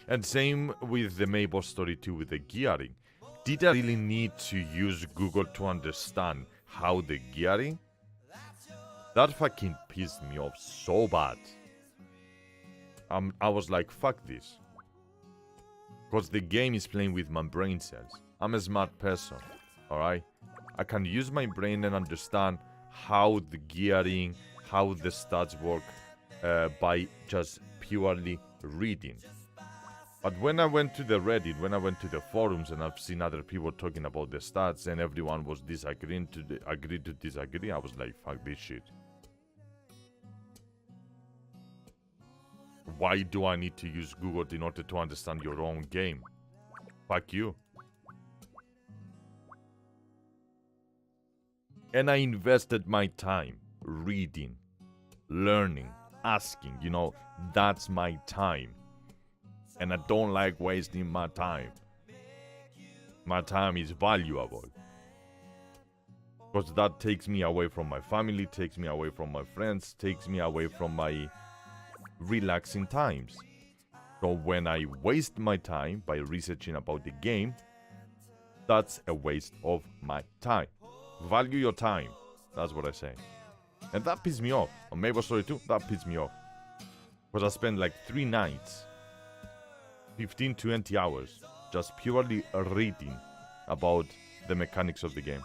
And same with the Maplestory 2 with the gearing. Did I really need to use Google to understand how the gearing? That fucking pissed me off so bad. I was like, fuck this. Because the game is playing with my brain cells. I'm a smart person, alright? I can use my brain and understand how the gearing, how the stats work by just purely reading. But when I went to the Reddit, when I went to the forums and I've seen other people talking about the stats and everyone was agreed to disagree, I was like, fuck this shit. Why do I need to use Google in order to understand your own game? Fuck you. And I invested my time reading, learning, asking, you know, that's my time. And I don't like wasting my time. My time is valuable. Because that takes me away from my family, takes me away from my friends, takes me away from my relaxing times. So when I waste my time by researching about the game, that's a waste of my time. Value your time. That's what I say. And that pissed me off. On Maplestory 2, that pissed me off. Because I spent like 3 nights, 15 to 20 hours, just purely reading about the mechanics of the game.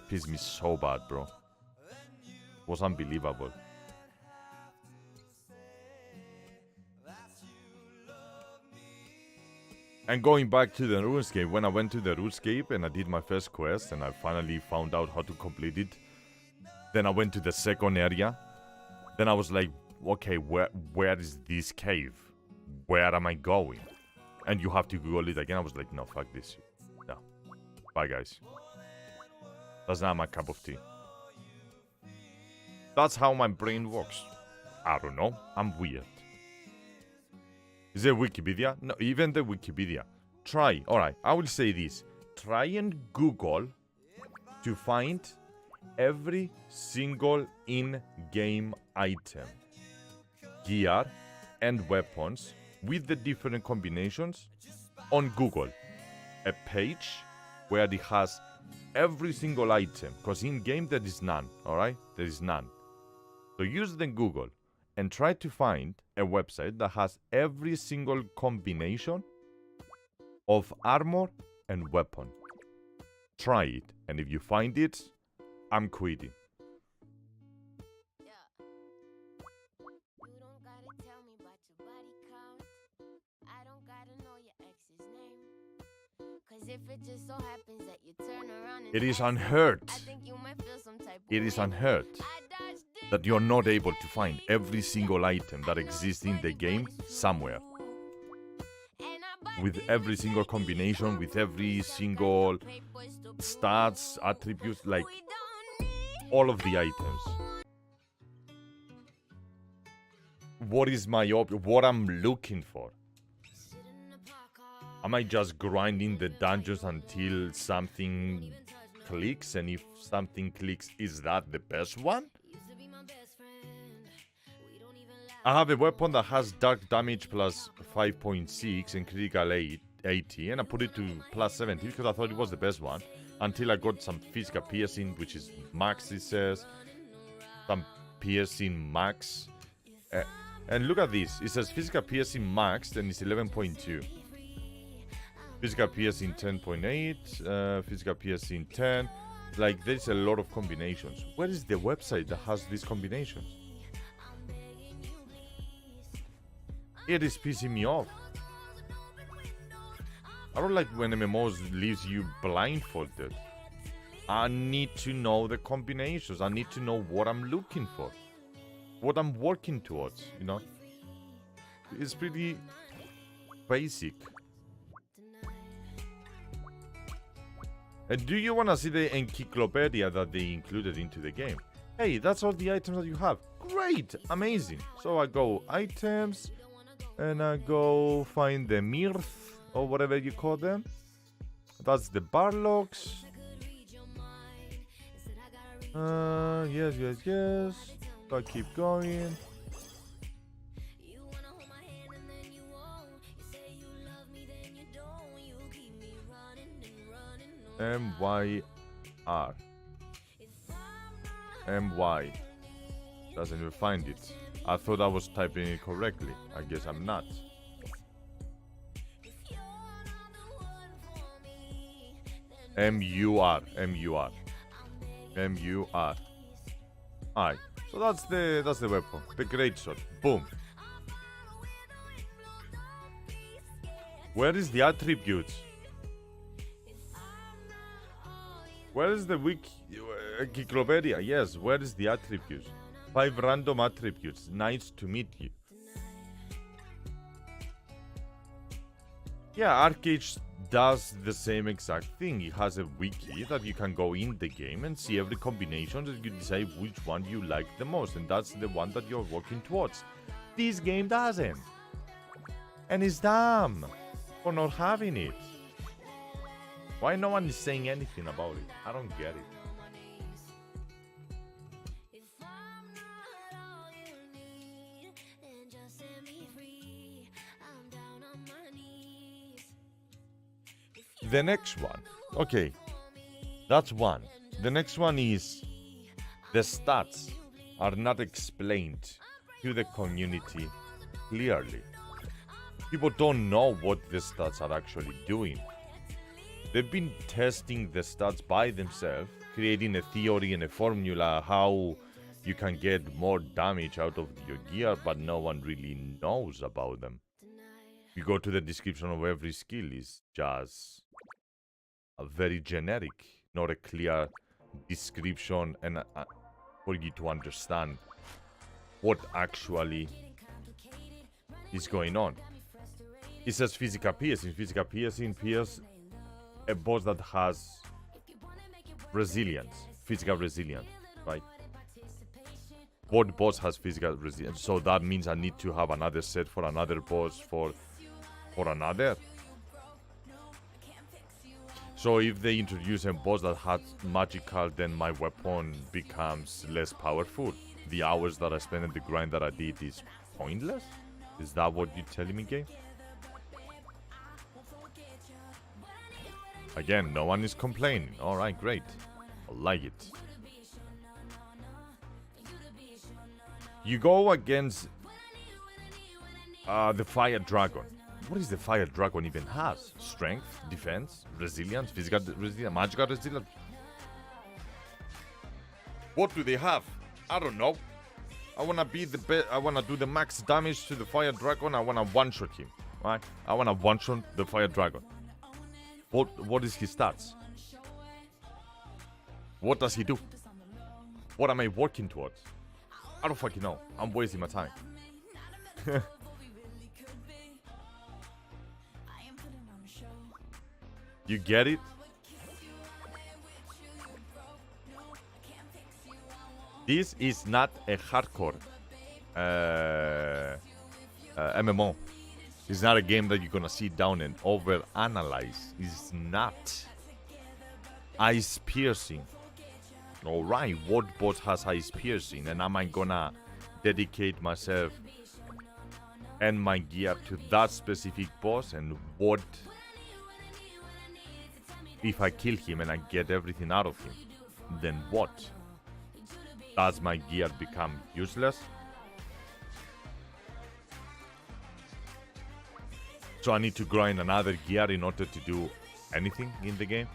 Pissed me so bad, bro. It was unbelievable. And going back to the RuneScape, when I went to the RuneScape and I did my first quest and I finally found out how to complete it, then I went to the second area. Then I was like, okay, where is this cave? Where am I going? And you have to Google it again. I was like, no, fuck this. No. Bye, guys. That's not my cup of tea. That's how my brain works. I don't know. I'm weird. Is it Wikipedia? No, even the Wikipedia. Try. Alright, I will say this. Try and Google to find every single in-game item, gear, and weapons with the different combinations on Google. A page where it has every single item. Because in-game there is none. Alright? There is none. So use the Google and try to find a website that has every single combination of armor and weapon. Try it, and if you find it, I'm quitting. It is unheard. It is unheard that you're not able to find every single item that exists in the game somewhere. With every single combination, with every single stats, attributes, like all of the items. What is my what I'm looking for? Am I just grinding the dungeons until something clicks? And if something clicks, is that the best one? I have a weapon that has dark damage plus 5.6 and critical 80, and I put it to plus 70 because I thought it was the best one. Until I got some physical piercing, which is max, it says. Some piercing max. And look at this. It says physical piercing max, and it's 11.2. Physical piercing 10.8. Physical piercing 10. Like, there's a lot of combinations. Where is the website that has these combinations? It is pissing me off. I don't like when MMOs leaves you blindfolded. I need to know the combinations. I need to know what I'm looking for. What I'm working towards, you know? It's pretty basic. And do you want to see the encyclopedia that they included into the game? Hey, that's all the items that you have. Great! Amazing. So I go items, and I go find the mirth, or whatever you call them. That's the barlocks. Yes. So I keep going. M-Y-R. M-Y. Doesn't even find it. I thought I was typing it correctly. I guess I'm not. M-U-R. M-U-R. M-U-R. Alright. So that's the weapon. The great sword. Boom. Where is the attributes? Where is the wiki? Encyclopedia, yes. Where is the attributes? 5 random attributes. Nice to meet you. Yeah, Arcade does the same exact thing. It has a wiki that you can go in the game and see every combination that you decide which one you like the most. And that's the one that you're working towards. This game doesn't. And it's dumb for not having it. Why no one is saying anything about it? I don't get it. The next one. Okay. That's one. The next one is the stats are not explained to the community clearly. People don't know what the stats are actually doing. They've been testing the stats by themselves, creating a theory and a formula how you can get more damage out of your gear, but no one really knows about them. You go to the description of every skill is just a very generic, not a clear description and for you to understand what actually is going on. It says physical piercing. Physical piercing pierces a boss that has resilience, physical resilience, right? What boss has physical resilience? So that means I need to have another set for another boss for another. So if they introduce a boss that has magical, then my weapon becomes less powerful. The hours that I spent in the grind that I did is pointless? Is that what you're telling me, game? Again, no one is complaining. Alright, great. I like it. You go against the Fire Dragon. What is the Fire Dragon even has? Strength, defense, resilience, physical resilience, magical resilience? What do they have? I don't know. I wanna be the best. I wanna do the max damage to the Fire Dragon. I wanna one-shot him. Right? I wanna one-shot the Fire Dragon. What is his stats? What does he do? What am I working towards? I don't fucking know. I'm wasting my time. You get it? This is not a hardcore MMO. It's not a game that you're gonna sit down and overanalyze. It's not. Ice piercing. Alright, what boss has ice piercing? And am I gonna dedicate myself and my gear to that specific boss? And what if I kill him and I get everything out of him? Then what? Does my gear become useless? So I need to grind another gear in order to do anything in the game?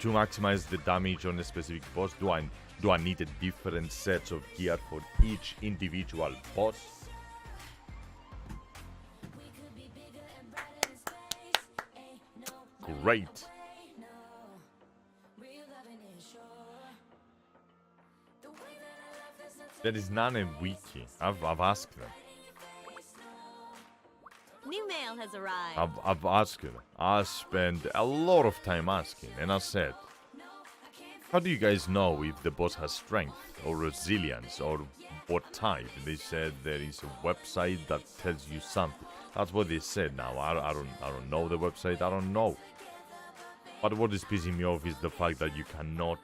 To maximize the damage on a specific boss? Do I need a different sets of gear for each individual boss? Great. There is none in wiki. I've asked them. New mail has arrived. I've asked them. I spent a lot of time asking, and I said, how do you guys know if the boss has strength or resilience or what type? They said there is a website that tells you something. That's what they said. Now I don't know the website. I don't know. But what is pissing me off is the fact that you cannot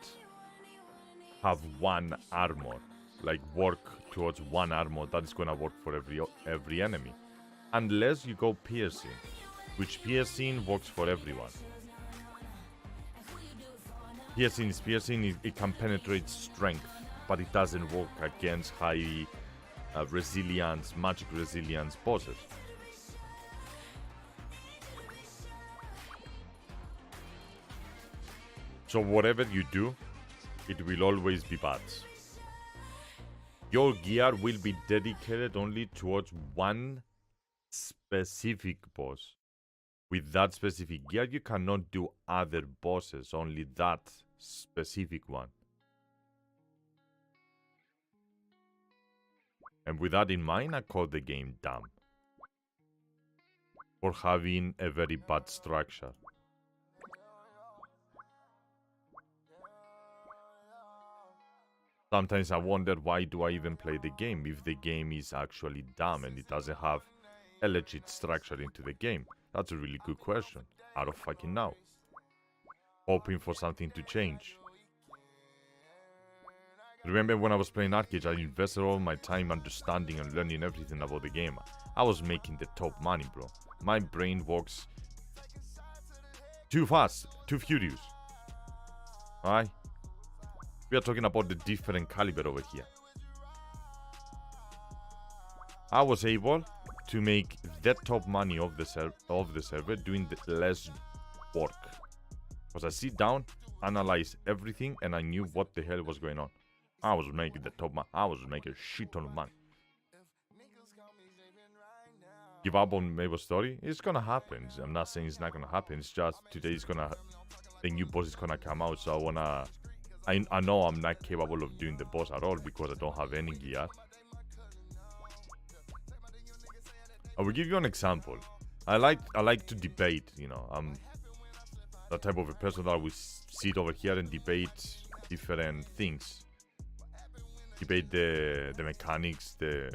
have one armor, like work towards one armor that is gonna work for every enemy. Unless you go piercing, which piercing works for everyone. Piercing is piercing. It can penetrate strength, but it doesn't work against high resilience, magic resilience bosses. So whatever you do, it will always be bad. Your gear will be dedicated only towards one specific boss. With that specific gear, you cannot do other bosses, only that specific one. And with that in mind, I call the game dumb for having a very bad structure. Sometimes I wonder, why do I even play the game if the game is actually dumb and it doesn't have a legit structure into the game? That's a really good question. I don't fucking know. Hoping for something to change. Remember when I was playing arcade, I invested all my time understanding and learning everything about the game. I was making the top money, bro. My brain works too fast, too furious. Alright? We are talking about the different caliber over here. I was able to make the top money of the server doing the less work. Because I sit down, analyze everything, and I knew what the hell was going on. I was making the top money. I was making a shit ton of money. Give up on Maplestory? It's gonna happen. I'm not saying it's not gonna happen. It's just today the new boss is gonna come out, so I know I'm not capable of doing the boss at all because I don't have any gear. I will give you an example. I like to debate, you know. I'm the type of a person that will sit over here and debate different things. Debate the mechanics, the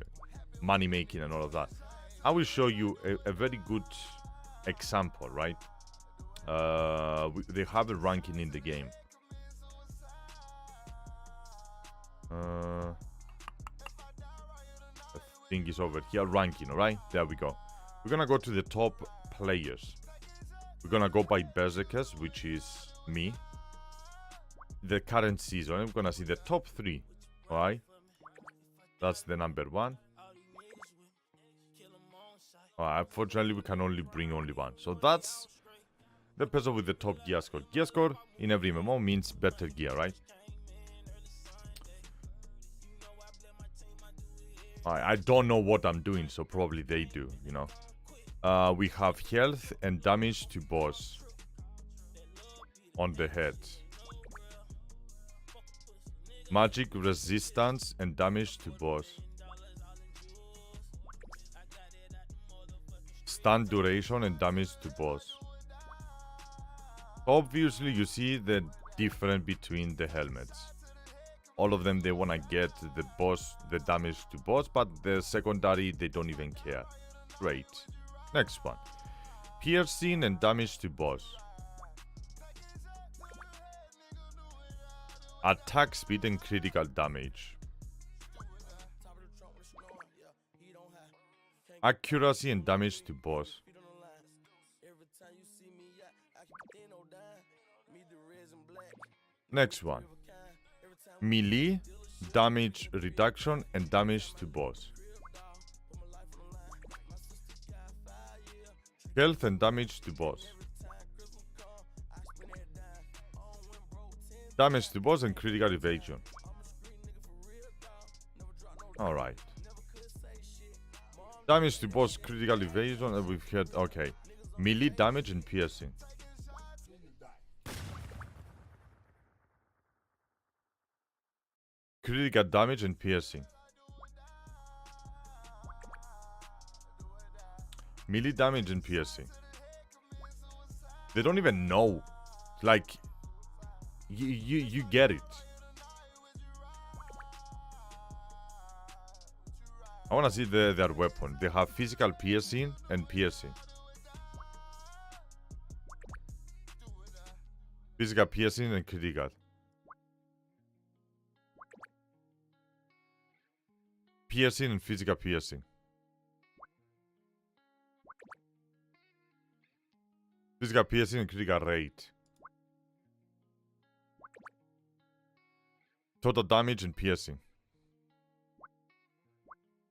money making and all of that. I will show you a very good example, right? They have a ranking in the game. I think it's over here, ranking, alright? There we go. We're gonna go to the top players. We're gonna go by Berserkers, which is me. The current season, we're gonna see the top 3, alright? That's the number 1. Unfortunately, we can only bring only 1. So that's the person with the top gear score. Gear score in every MMO means better gear, right? I don't know what I'm doing, so probably they do, you know. We have health and damage to boss on the head. Magic resistance and damage to boss. Stun duration and damage to boss. Obviously, you see the difference between the helmets. All of them, they want to get the boss, the damage to boss, but the secondary, they don't even care. Great. Next one. Piercing and damage to boss. Attack speed and critical damage. Accuracy and damage to boss. Next one. Melee, damage reduction and damage to boss. Health and damage to boss. Damage to boss and critical evasion. Alright. Damage to boss, critical evasion, and we've had, okay. Melee damage and piercing. Critical damage and piercing. Melee damage and piercing. They don't even know. Like, you get it. I wanna see their weapon. They have physical piercing and piercing. Physical piercing and critical. Piercing and physical piercing. Physical piercing and critical rate. Total damage and piercing.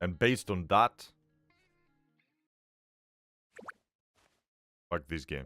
And based on that... Fuck this game.